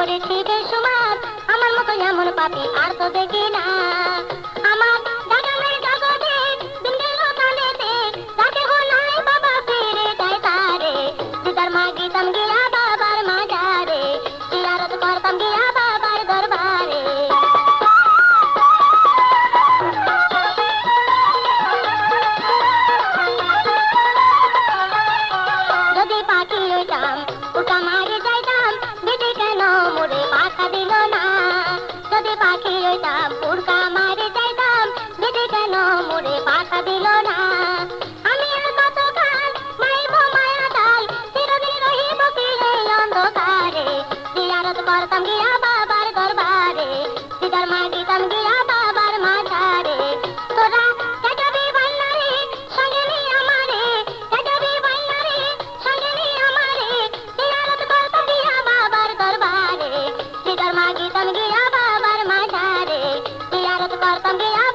করেছি বেশুমার, আমার মতো এমন পাপী আর তো দেখি না। আমার দাদামের জগতে দিন গেল কালেতে, তাকে হো নাই বাবা ফিরে যায় তারে। দিদার মাগিতাম গিয়া বাবার মাজারে, জিয়ারত করতাম গিয়া বাবার দরবারে। যদি পাখি হইতাম উড়া মারি যাইতাম, বিধি কেন মোরে পাখা দিল না। যদি পাখি হইতাম উড়া মারি যাইতাম, বিধি কেন মোরে পাখা দিল না। আমি আর কতকাল মাইব মায়া ডাল, চিরদিন রহিব কি এই অন্ধকারে। জিয়ারত করতাম গিয়া বাবার দরবারে, দিদার মাগিতাম গিয়া বাবার মাঝারে। তোরা যাবি বাইনারে সঙ্গে নি আমারে, যাবি বাইনারে সঙ্গে নি আমারে। জিয়ারত করতাম গিয়া বাবার দরবারে, দিদার মাগিতাম গিয়া বাবার মাঝারে। জিয়ারত করতাম গিয়া